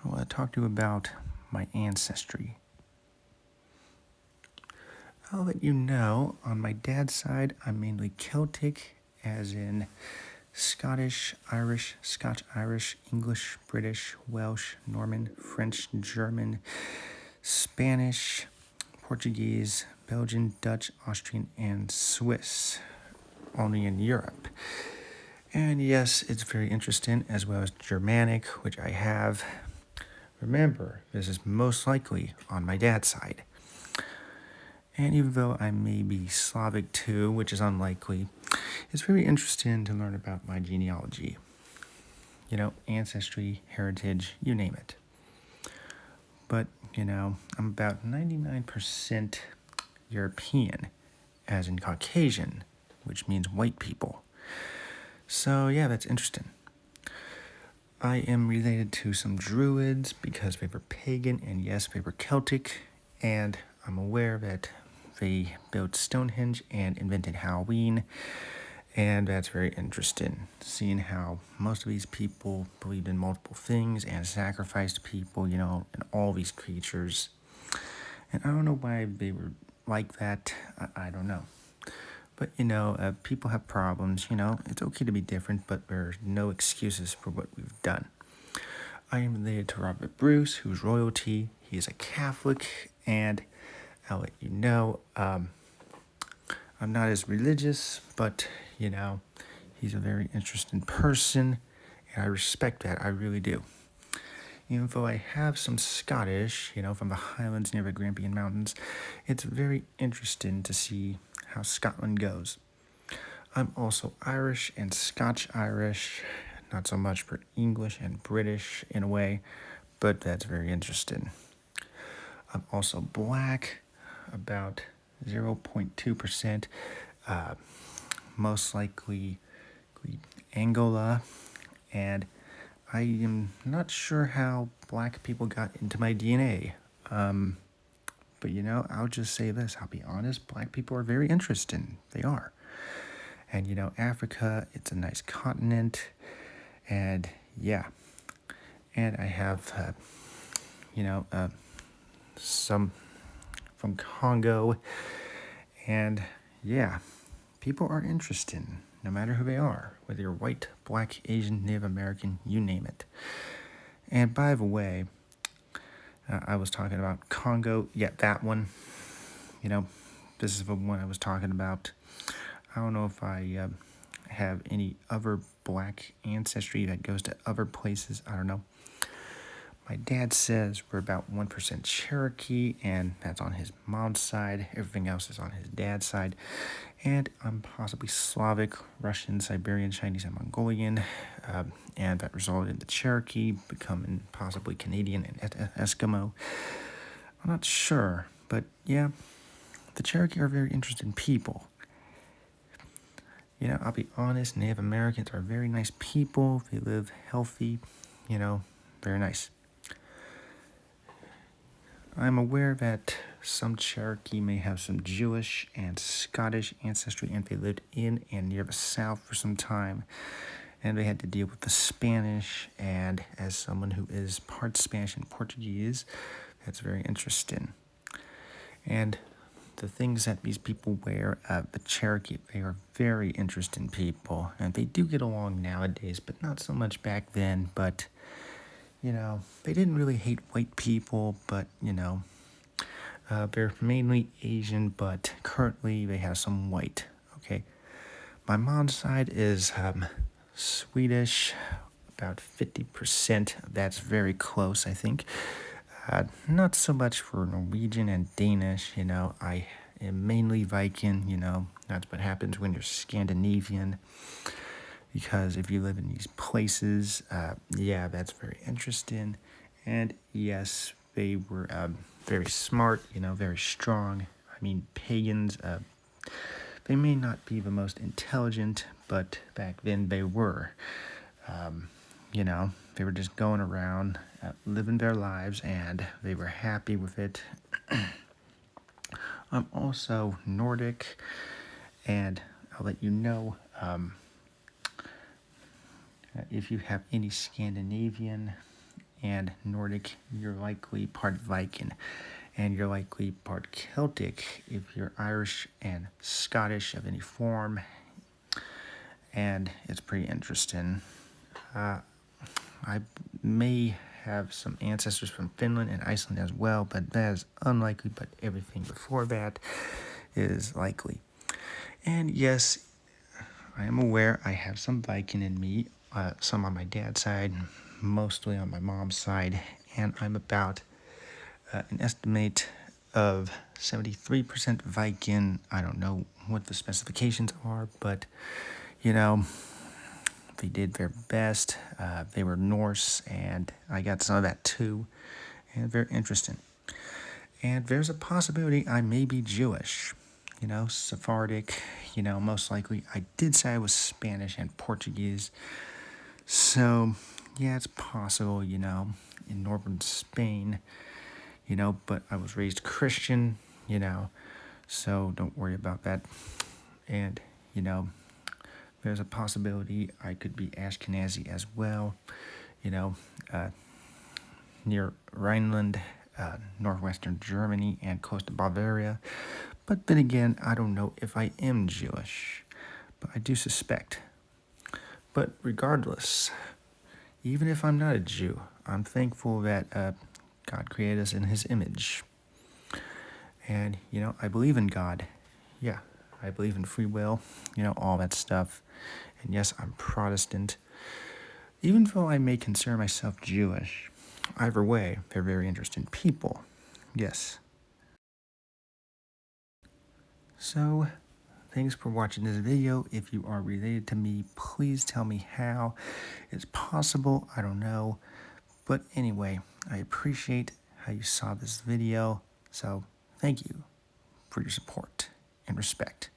I want to talk to you about my ancestry. I'll let you know, on my dad's side, I'm mainly Celtic, as in Scottish, Irish, Scotch-Irish, English, British, Welsh, Norman, French, German, Spanish, Portuguese, Belgian, Dutch, Austrian, and Swiss, only in Europe. And yes, it's very interesting, as well as Germanic, which I have. Remember, this is most likely on my dad's side. And even though I may be Slavic too, which is unlikely, it's very interesting to learn about my genealogy. Ancestry, heritage, you name it. But, I'm about 99% European, as in Caucasian, which means white people. So, yeah, that's interesting. I am related to some Druids because they were pagan, and yes, they were Celtic, and I'm aware that they built Stonehenge and invented Halloween, and that's very interesting, seeing how most of these people believed in multiple things and sacrificed people, and all these creatures. And I don't know why they were like that. I don't know. But, people have problems, it's okay to be different, but there are no excuses for what we've done. I am related to Robert Bruce, who's royalty. He is a Catholic, and I'll let you know, I'm not as religious, but, he's a very interesting person, and I respect that, I really do. Even though I have some Scottish, from the Highlands near the Grampian Mountains, it's very interesting to see how Scotland goes. I'm also Irish and Scotch-Irish, not so much for English and British in a way, but that's very interesting. I'm also black, about 0.2%, most likely Angola, and I am not sure how black people got into my DNA. But I'll just say this, I'll be honest, black people are very interesting. They are. And Africa, it's a nice continent. And yeah. And I have, some from Congo. And yeah, people are interesting, no matter who they are, whether you're white, black, Asian, Native American, you name it. And by the way, I was talking about Congo. Yeah, that one. This is the one I was talking about. I don't know if I have any other black ancestry that goes to other places. I don't know. My dad says we're about 1% Cherokee, and that's on his mom's side. Everything else is on his dad's side. And I'm possibly Slavic, Russian, Siberian, Chinese, and Mongolian. And that resulted in the Cherokee becoming possibly Canadian and Eskimo. I'm not sure, but yeah, the Cherokee are very interesting people. I'll be honest, Native Americans are very nice people. They live healthy, very nice. I'm aware that some Cherokee may have some Jewish and Scottish ancestry, and they lived in and near the South for some time, and they had to deal with the Spanish, and as someone who is part Spanish and Portuguese, that's very interesting. And the things that these people wear, the Cherokee, they are very interesting people, and they do get along nowadays, but not so much back then. But they didn't really hate white people, but they're mainly Asian, but currently they have some white. Okay, my mom's side is Swedish, about 50%. That's very close, I think. Not so much for Norwegian and Danish, I am mainly Viking, that's what happens when you're Scandinavian, because if you live in these places, yeah, that's very interesting, and yes, they were very smart, very strong. I mean, pagans, they may not be the most intelligent, but back then they were. They were just going around, living their lives, and they were happy with it. I'm also Nordic, and I'll let you know if you have any Scandinavian and Nordic, you're likely part Viking. And you're likely part Celtic if you're Irish and Scottish of any form. And it's pretty interesting. I may have some ancestors from Finland and Iceland as well, but that is unlikely, but everything before that is likely. And yes, I am aware I have some Viking in me, some on my dad's side, mostly on my mom's side, and I'm about an estimate of 73% Viking. I don't know what the specifications are, but you know, they did their best. They were Norse, and I got some of that too, and very interesting. And there's a possibility I may be Jewish, Sephardic, most likely. I did say I was Spanish and Portuguese, so yeah, it's possible, in northern Spain, but I was raised Christian, so don't worry about that. And, there's a possibility I could be Ashkenazi as well, uh, near Rhineland, northwestern Germany, and close to Bavaria. But then again, I don't know if I am Jewish, but I do suspect. But regardless, even if I'm not a Jew, I'm thankful that God created us in His image. And, I believe in God. Yeah, I believe in free will, all that stuff. And yes, I'm Protestant. Even though I may consider myself Jewish, either way, they're very interesting people. Yes. So, thanks for watching this video. If you are related to me, please tell me how. It's possible, I don't know. But anyway, I appreciate how you saw this video. So, thank you for your support and respect.